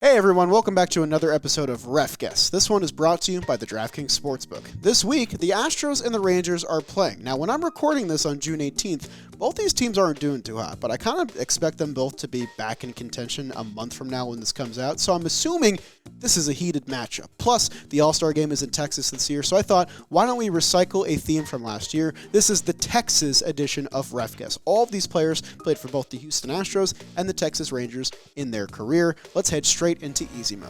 Hey everyone, welcome back to another episode of RefGuess. This one is brought to you by the Draftking Sportsbook. This week, the Astros and the Rangers are playing. Now, when I'm recording this on June 18th, both these teams aren't doing too hot, but I kind of expect them both to be back in contention a month from now when this comes out, so I'm assuming this is a heated matchup. Plus, the All-Star Game is in Texas this year, so I thought, why don't we recycle a theme from last year? This is the Texas edition of RefGuess. All of these players played for both the Houston Astros and the Texas Rangers in their career. Let's head straight into easy mode.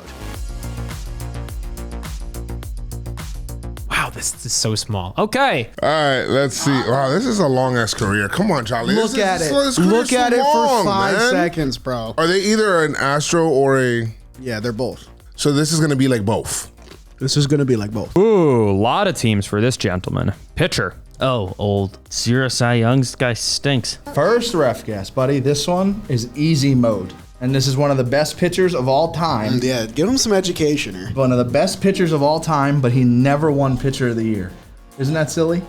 Wow, this is so small. Okay. All right, let's see. Wow, this is a long-ass career. Come on, Charlie. Look at it. Look at it for 5 seconds, bro. Are they either an Astro or a... Yeah, they're both. So this is going to be like both. This is going to be like both. Ooh, a lot of teams for this gentleman. Pitcher. Oh, old. 0 Cy Young. This guy stinks. First RefGuess, buddy. This one is easy mode. And this is one of the best pitchers of all time. Yeah, give him some education here. One of the best pitchers of all time, but he never won Pitcher of the Year. Isn't that silly?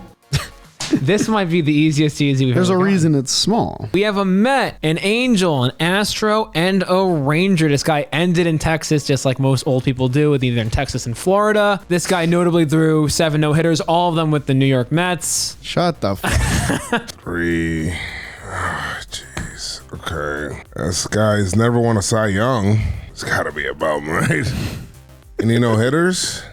This might be the easiest easy we've There's ever a gotten. reason it's small. We have a Met, an Angel, an Astro, and a Ranger. This guy ended in Texas, just like most old people do, with either in Texas and Florida. This guy notably threw 7 no-hitters, all of them with the New York Mets. Shut the fuck. 3. Jeez. Okay. This guy's never won a Cy Young. It's got to be about him, right? Any no-hitters?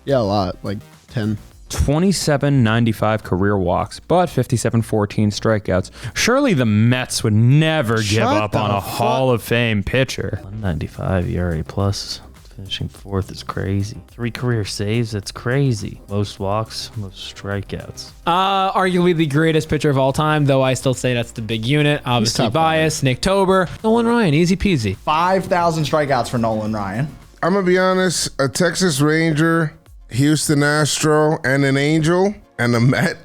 Yeah, a lot. Like 10. 27.95 career walks, but 57.14 strikeouts. Surely the Mets would never give up on a Hall of Fame pitcher. 195 ERA plus. Finishing 4th is crazy. 3 career saves, that's crazy. Most walks, most strikeouts. Arguably the greatest pitcher of all time, though I still say that's the big unit. Obviously top biased. Nick Tober. Nolan Ryan, easy peasy. 5,000 strikeouts for Nolan Ryan. I'm going to be honest. A Texas Ranger, Houston Astro, and an Angel, and a Met.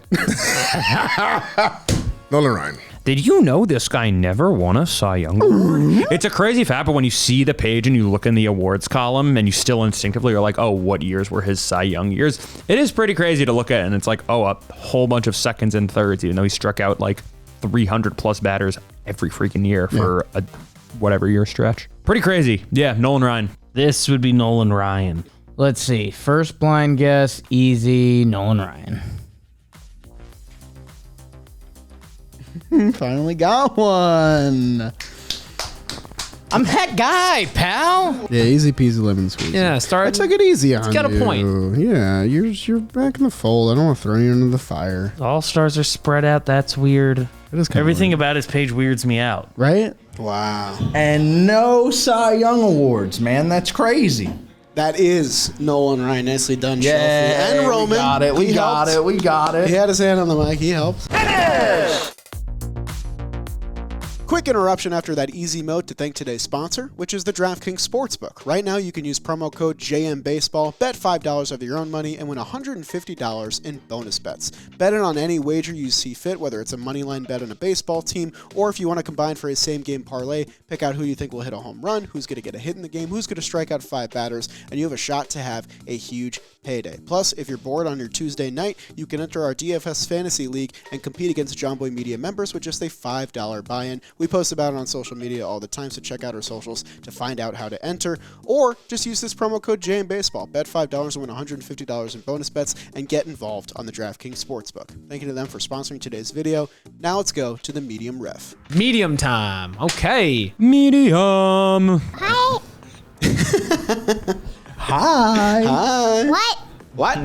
Nolan Ryan. Did you know this guy never won a Cy Young award? It's a crazy fact, but when you see the page and you look in the awards column and you still instinctively are like, oh, what years were his Cy Young years? It is pretty crazy to look at, and it's like, oh, a whole bunch of seconds and thirds, even though he struck out like 300 plus batters every freaking year for a whatever year stretch. Pretty crazy. Yeah, Nolan Ryan. This would be Nolan Ryan. Let's see. First blind guess, easy, Nolan Ryan. Finally got one. I'm that guy, pal. Yeah, easy peasy lemon squeezy. Yeah, start. I took it easy on you. got a point. Yeah, you're back in the fold. I don't want to throw you into the fire. All stars are spread out. That's weird. It is kinda Everything weird. about his page weirds me out. Right? Wow. And no Cy Young awards, man. That's crazy. That is Nolan Ryan. Nicely done, Shelfy. Yeah, And Roman. We got it. We got it. We got it. He had his hand on the mic. He helped. Quick interruption after that easy mode to thank today's sponsor, which is the Draftking Sportsbook. Right now, you can use promo code JMBaseball, bet $5 of your own money, and win $150 in bonus bets. Bet it on any wager you see fit, whether it's a moneyline bet on a baseball team, or if you want to combine for a same-game parlay, pick out who you think will hit a home run, who's going to get a hit in the game, who's going to strike out 5 batters, and you have a shot to have a huge payday. Plus, if you're bored on your Tuesday night, you can enter our DFS Fantasy League and compete against Jomboy Media members with just a $5 buy-in. We post about it on social media all the time, so check out our socials to find out how to enter. Or just use this promo code JMBaseball. Bet $5 and win $150 in bonus bets and get involved on the DraftKings Sportsbook. Thank you to them for sponsoring today's video. Now let's go to the medium ref. Medium time. Okay. Medium. Hi. Hi. Hi. What? What?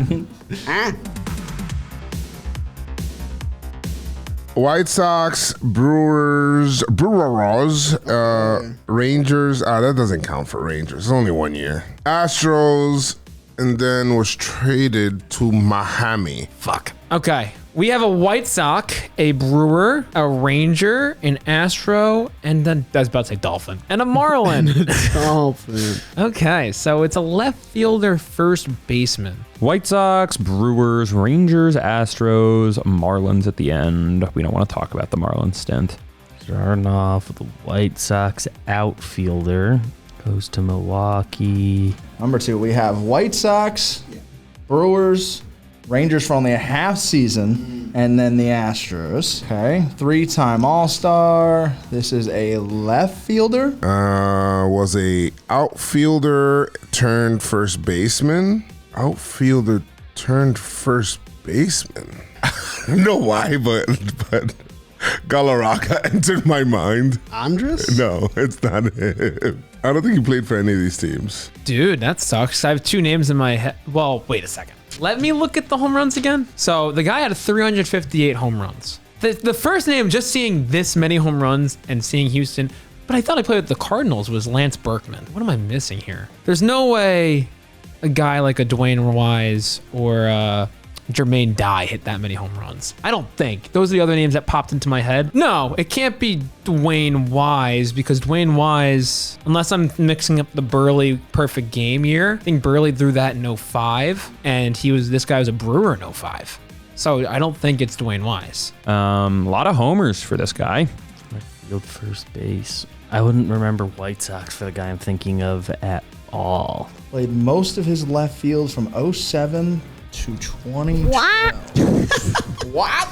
Ah. White Sox, Brewers, Rangers. That doesn't count for Rangers. It's only 1 year. Astros, and then was traded to Miami. Fuck. Okay. We have a White Sox, a Brewer, a Ranger, an Astro, and then I was about to say Dolphin, and a Marlin. Dolphin. Okay, so it's a left fielder, first baseman. White Sox, Brewers, Rangers, Astros, Marlins at the end. We don't want to talk about the Marlins stint. Starting off with the White Sox outfielder. Goes to Milwaukee. Number 2, we have White Sox, Brewers, Rangers for only a half season, and then the Astros. Okay, 3-time All-Star. This is a left fielder. Was a outfielder turned first baseman. Outfielder turned first baseman. I don't know why, but Galarraga entered my mind. Andres? No, it's not him. I don't think he played for any of these teams. Dude, that sucks. I have 2 names in my head. Well, wait a second. Let me look at the home runs again. So the guy had 358 home runs. The first name, just seeing this many home runs and seeing Houston, but I thought I played with the Cardinals, was Lance Berkman. What am I missing here? There's no way a guy like a Dwayne Wise or Jermaine Dye hit that many home runs. I don't think. Those are the other names that popped into my head. No, it can't be Dwayne Wise, because Dwayne Wise, unless I'm mixing up the Burley perfect game year, I think Burley threw that in 05, and this guy was a Brewer in 05. So I don't think it's Dwayne Wise. A lot of homers for this guy. Field first base. I wouldn't remember White Sox for the guy I'm thinking of at all. Played most of his left field from 07 to 20. What? What?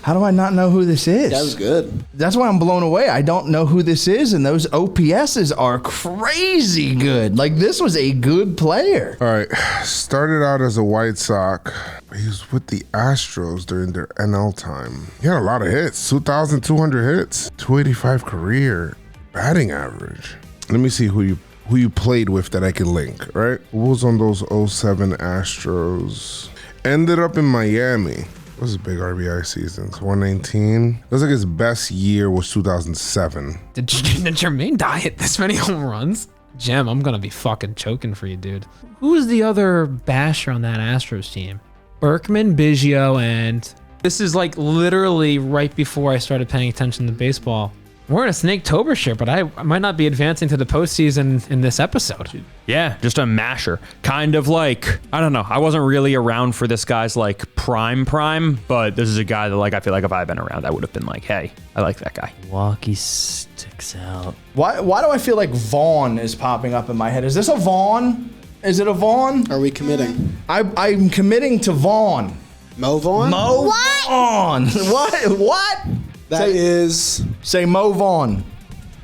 How do I not know who this is? That was good. That's why I'm blown away. I don't know who this is, and those OPSs are crazy good. Like, this was a good player. All right, started out as a White Sox. He was with the Astros during their NL time. He had a lot of hits, 2,200 hits, 285 career batting average. Let me see who you played with that I can link, right? Who was on those 07 Astros? Ended up in Miami. What was his big RBI seasons? 119. Looks like his best year was 2007. Did Jermaine Dye hit this many home runs? Jim, I'm gonna be fucking choking for you, dude. Who's the other basher on that Astros team? Berkman, Biggio, and this is like literally right before I started paying attention to baseball. We're in a Snake-tober shirt, but I might not be advancing to the postseason in this episode. Yeah, just a masher. Kind of like, I don't know. I wasn't really around for this guy's like prime, but this is a guy that like I feel like if I had been around, I would have been like, hey, I like that guy. Walkie sticks out. Why do I feel like Vaughn is popping up in my head? Is this a Vaughn? Is it a Vaughn? Are we committing? I'm committing to Vaughn. Mo Vaughn? Mo What? Vaughn. What? That is... Say Mo Vaughn.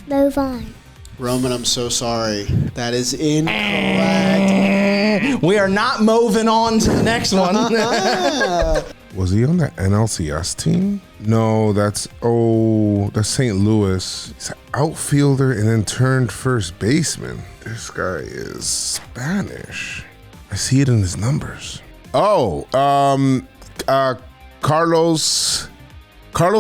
Move on. Roman, I'm so sorry. That is incorrect. We are not moving on to the next one. Was he on that NLCS team? No, that's St. Louis. He's an outfielder and then turned first baseman. This guy is Spanish. I see it in his numbers. Oh, Carlos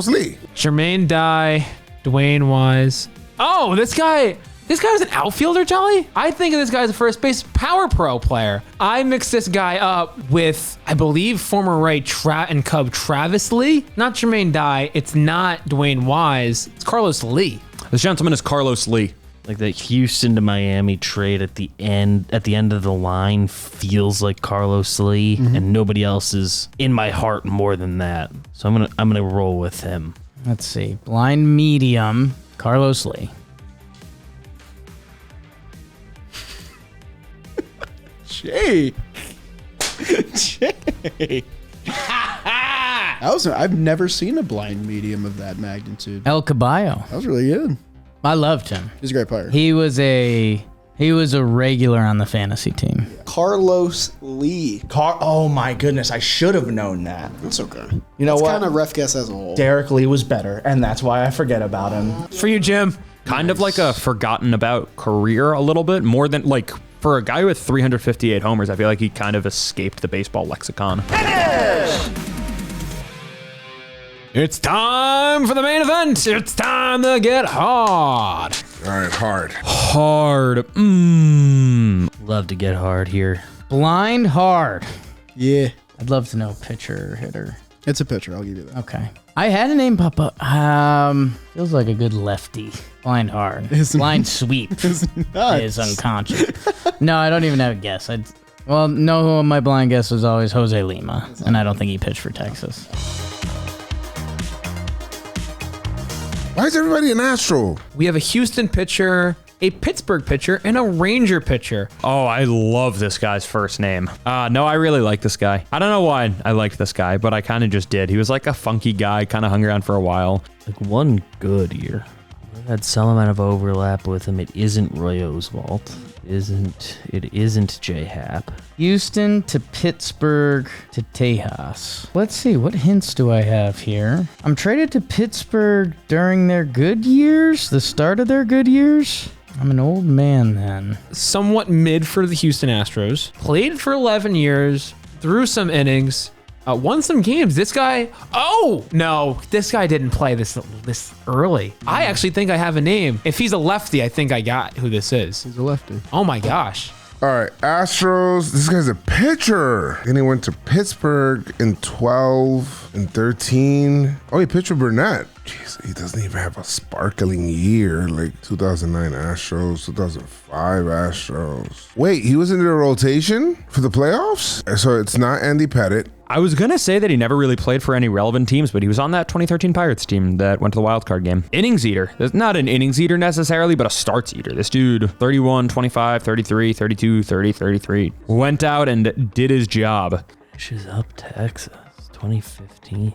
Lee. Jermaine Dye, Dwayne Wise. Oh, this guy was an outfielder, Jolly? I think of this guy as a first base power pro player. I mixed this guy up with, I believe, former right and Cub Travis Lee. Not Jermaine Dye. It's not Dwayne Wise. It's Carlos Lee. This gentleman is Carlos Lee. Like the Houston to Miami trade at the end of the line feels like Carlos Lee, and nobody else is in my heart more than that. So I'm gonna roll with him. Let's see, blind medium, Carlos Lee. Jay. I've never seen a blind medium of that magnitude. El Caballo. That was really good. I loved him. He's a great player. He was a regular on the fantasy team. Carlos Lee. Oh my goodness, I should have known that. That's okay. You know It's what? kind of ref guess as a whole. Derek Lee was better, and that's why I forget about him. For you, Jim. Kind of like a forgotten about career a little bit, more than like for a guy with 358 homers, I feel like he kind of escaped the baseball lexicon. It's time for the main event. It's time to get hard. All right, hard. Hard. Love to get hard here. Blind hard. Yeah. I'd love to know pitcher or hitter. It's a pitcher. I'll give you that. Okay. I had a name pop up. Feels like a good lefty. Blind hard. Blind sweep is unconscious. No, I don't even have a guess. No, my blind guess was always Jose Lima, and I don't think he pitched for Texas. Why is everybody an Astro? We have a Houston pitcher a Pittsburgh pitcher, and a Ranger pitcher. Oh, I love this guy's first name. No, I really like this guy. I don't know why I liked this guy, but I kind of just did. He was like a funky guy, kind of hung around for a while. Like one good year. I've had some amount of overlap with him. It isn't Roy Oswalt. It isn't J-Hap. Houston to Pittsburgh to Tejas. Let's see, what hints do I have here? I'm traded to Pittsburgh during their good years, the start of their good years. I'm an old man then. Somewhat mid for the Houston Astros. Played for 11 years, threw some innings, won some games. This guy, this guy didn't play this early. I actually think I have a name. If he's a lefty, I think I got who this is. He's a lefty. Oh my gosh. All right, Astros. This guy's a pitcher. Then he went to Pittsburgh in 12 and 13. Oh, he pitched with Burnett. Jeez, he doesn't even have a sparkling year like 2009 Astros, 2005 Astros. Wait, he was in the rotation for the playoffs? So it's not Andy Pettit. I was going to say that he never really played for any relevant teams, but he was on that 2013 Pirates team that went to the wild card game. Innings eater. Not an innings eater necessarily, but a starts eater. This dude, 31, 25, 33, 32, 30, 33. Went out and did his job. She's up Texas, 2015.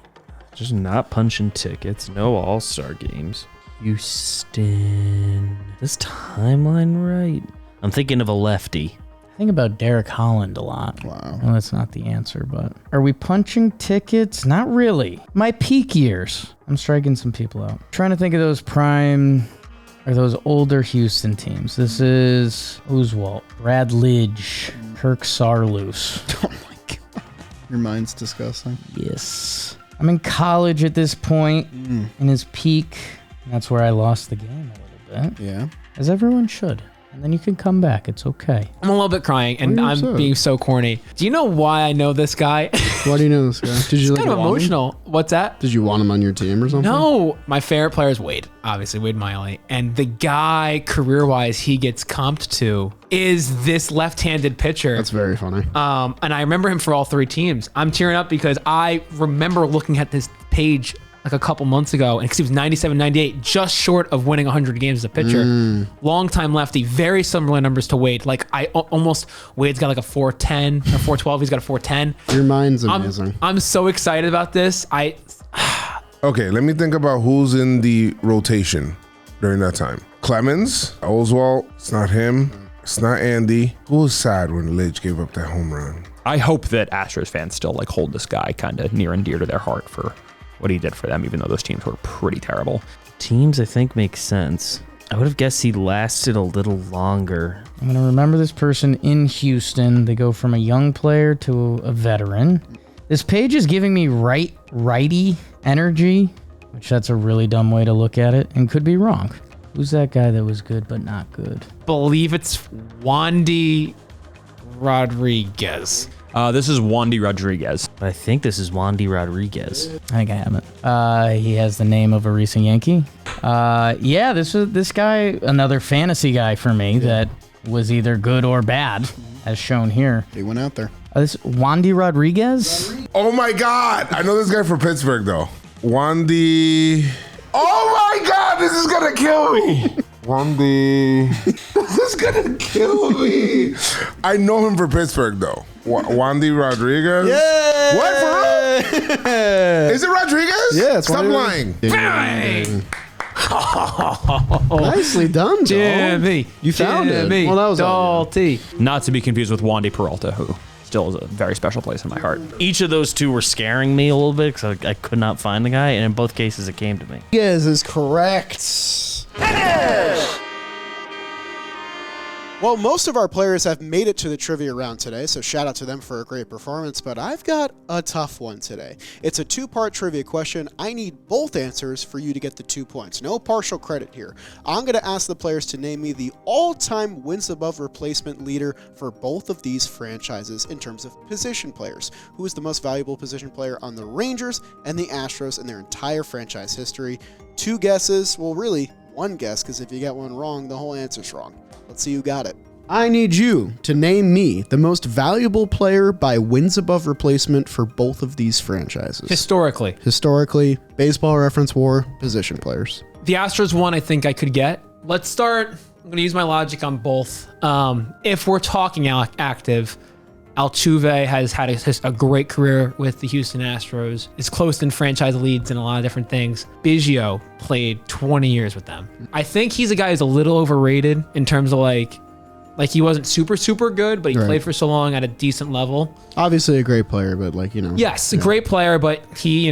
Just not punching tickets. No all-star games. Houston. This timeline right? I'm thinking of a lefty. Think about Derek Holland a lot. Wow. Well, that's not the answer, but are we punching tickets? Not really. My peak years. I'm striking some people out. Trying to think of those prime or those older Houston teams. This is Oswalt, Brad Lidge, Kirk Sarloos. Oh my God. Your mind's disgusting. Yes. I'm in college at this point, in his peak. And that's where I lost the game a little bit. Yeah. As everyone should. And then you can come back. It's okay. I'm a little bit crying, and I'm upset? being so corny. Do you know why I know this guy? Why do you know this guy? Did you It's kind of want him? emotional. What's that? Did you want him on your team or something? No, my favorite player is Wade, obviously Wade Miley, and the guy career-wise he gets comped to is this left-handed pitcher. That's very funny. And I remember him for all three teams. I'm tearing up because I remember looking at this page like a couple months ago, and because he was 97, 98, just short of winning 100 games as a pitcher. Long-time lefty, very similar numbers to Wade. Like Wade's got like a 410 or 412. He's got a 410. Your mind's amazing. I'm so excited about this. Okay, let me think about who's in the rotation during that time. Clemens, Oswalt, it's not him. It's not Andy. Who was sad when Lidge gave up that home run? I hope that Astros fans still like hold this guy kind of near and dear to their heart for what he did for them, even though those teams were pretty terrible. Teams, I think, make sense. I would have guessed he lasted a little longer. I'm going to remember this person in Houston. They go from a young player to a veteran. This page is giving me righty energy, which that's a really dumb way to look at it, and could be wrong. Who's that guy that was good but not good? Believe it's Wandy Rodriguez. This is Wandy Rodriguez. I think this is Wandy Rodriguez. I think I have it. He has the name of a recent Yankee. Yeah, this guy, another fantasy guy for me that was either good or bad, as shown here. He went out there. This Wandy Rodriguez? Oh my God! I know this guy from Pittsburgh though. Wandy. Oh my God! This is gonna kill me. Wandy. This is gonna kill me. I know him from Pittsburgh though. Wandy Rodriguez. Yeah. What for real? Is it Rodriguez? Yeah, it's Stop Wandy lying. Bang! Nicely done, Joel. Jimmy. You found it. Jimmy Well, that was all Dalton. Not to be confused with Wandy Peralta, who still is a very special place in my heart. Each of those two were scaring me a little bit because I could not find the guy, and in both cases it came to me. Yes is correct. Well, most of our players have made it to the trivia round today, so shout out to them for a great performance, but I've got a tough one today. It's a two-part trivia question. I need both answers for you to get the 2 points. No partial credit here. I'm going to ask the players to name me the all-time wins above replacement leader for both of these franchises in terms of position players. Who is the most valuable position player on the Rangers and the Astros in their entire franchise history? 2 guesses. Well, really, 1 guess, because if you get one wrong, the whole answer's wrong. Let's see who got it. I need you to name me the most valuable player by wins above replacement for both of these franchises. Historically, Baseball Reference War, position players. The Astros one I think I could get. Let's start I'm going to use my logic on both. If we're talking active, Altuve has had a great career with the Houston Astros. Is close in franchise leads and a lot of different things. Biggio played 20 years with them. I think he's a guy who's a little overrated in terms of like he wasn't super good, but he played for so long at a decent level. Obviously a great player, but Yes, a great player, but he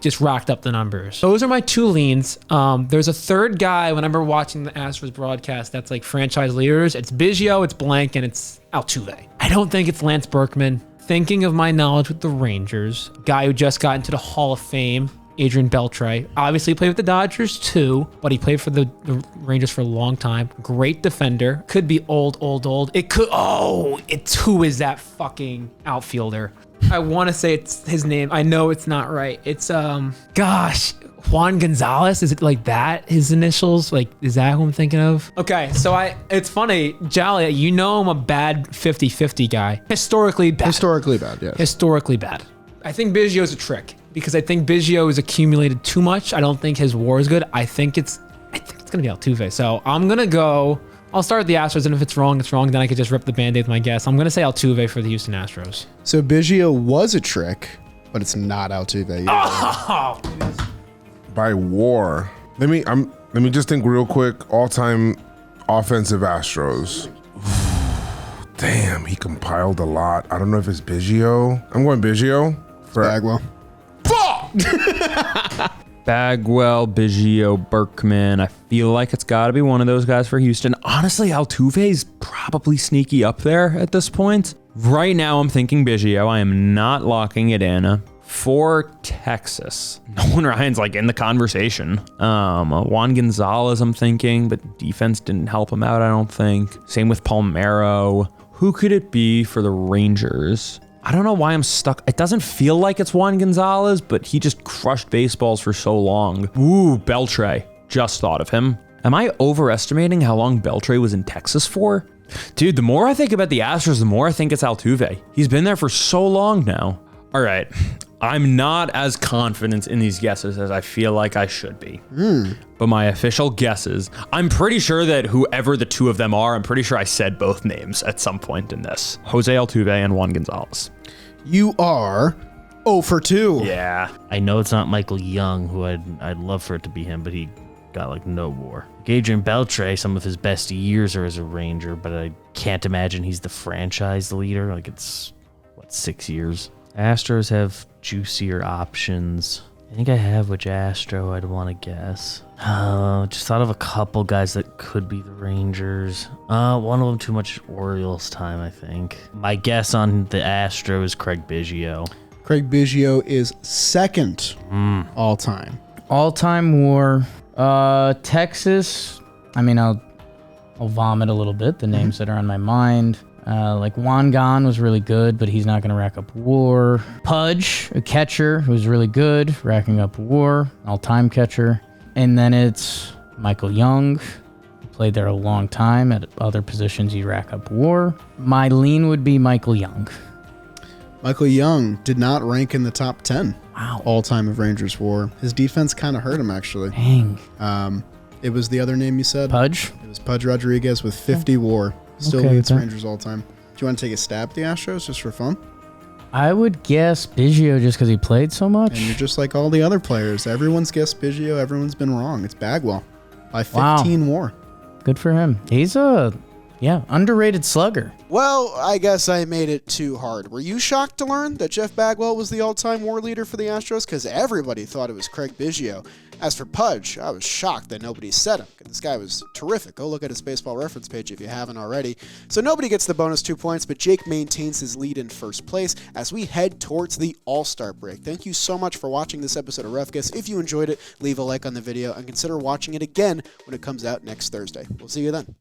just racked up the numbers. Those are my two leans. There's a third guy when I remember watching the Astros broadcast that's like franchise leaders. It's Biggio, it's Blank, and it's Altuve. I don't think it's Lance Berkman. Thinking of my knowledge with the Rangers, guy who just got into the Hall of Fame, Adrian Beltre. Obviously played with the Dodgers too, but he played for the Rangers for a long time. Great defender. Could be old. It could, who is that fucking outfielder? I want to say it's his name. I know it's not right. It's, Juan Gonzalez. Is it like that? His initials? Like, is that who I'm thinking of? Okay, so it's funny, Jolly, you know I'm a bad 50-50 guy. Historically bad, yes. Historically bad. I think Biggio's a trick because I think Biggio has accumulated too much. I don't think his WAR is good. I think it's gonna be Altuve. So I'm gonna go. I'll start with the Astros, and if it's wrong, it's wrong. Then I could just rip the Band-Aid with my guess. I'm gonna say Altuve for the Houston Astros. So Biggio was a trick, but it's not Altuve. Oh, By WAR. Let me just think real quick. All-time offensive Astros. Damn, he compiled a lot. I don't know if it's Biggio. I'm going Biggio. Bagwell. Bagwell, Biggio, Berkman. I feel like it's got to be one of those guys for Houston. Honestly, Altuve's probably sneaky up there at this point. Right now, I'm thinking Biggio. I am not locking it in. For Texas, Nolan Ryan's like in the conversation. Juan Gonzalez, I'm thinking, but defense didn't help him out, I don't think. Same with Palmeiro. Who could it be for the Rangers? I don't know why I'm stuck. It doesn't feel like it's Juan Gonzalez, but he just crushed baseballs for so long. Ooh, Beltre. Just thought of him. Am I overestimating how long Beltre was in Texas for? Dude, the more I think about the Astros, the more I think it's Altuve. He's been there for so long now. All right. I'm not as confident in these guesses as I feel like I should be. But my official guesses, I'm pretty sure that whoever the two of them are, I'm pretty sure I said both names at some point in this. Jose Altuve and Juan Gonzalez. You are 0 for 2. Yeah. I know it's not Michael Young, who I'd love for it to be him, but he got like no WAR. Adrian Beltre, some of his best years are as a Ranger, but I can't imagine he's the franchise leader. Like it's, 6 years? Astros have juicier options. I think I have which Astro I'd want to guess. Just thought of a couple guys that could be the Rangers. One of them too much Orioles time, I think. My guess on the Astro is Craig Biggio. Craig Biggio is second all time. All-time WAR. Texas. I mean, I'll vomit a little bit the names that are on my mind. Like Juan Gon was really good, but he's not going to rack up WAR. Pudge, a catcher who's really good, racking up WAR, all-time catcher. And then it's Michael Young, who played there a long time. At other positions, you rack up WAR. My lean would be Michael Young. Michael Young did not rank in the top 10 Wow. all-time of Rangers WAR. His defense kind of hurt him, actually. Dang. It was the other name you said? Pudge? It was Pudge Rodriguez with 50 WAR. Still leads Rangers all time. Do you want to take a stab at the Astros just for fun? I would guess Biggio just because he played so much. And you're just like all the other players. Everyone's guessed Biggio. Everyone's been wrong. It's Bagwell by 15 WAR. Good for him. He's a, underrated slugger. Well, I guess I made it too hard. Were you shocked to learn that Jeff Bagwell was the all-time WAR leader for the Astros? Because everybody thought it was Craig Biggio. As for Pudge, I was shocked that nobody said him. This guy was terrific. Go look at his baseball reference page if you haven't already. So nobody gets the bonus 2 points, but Jake maintains his lead in first place as we head towards the All-Star break. Thank you so much for watching this episode of RefGuess. If you enjoyed it, leave a like on the video and consider watching it again when it comes out next Thursday. We'll see you then.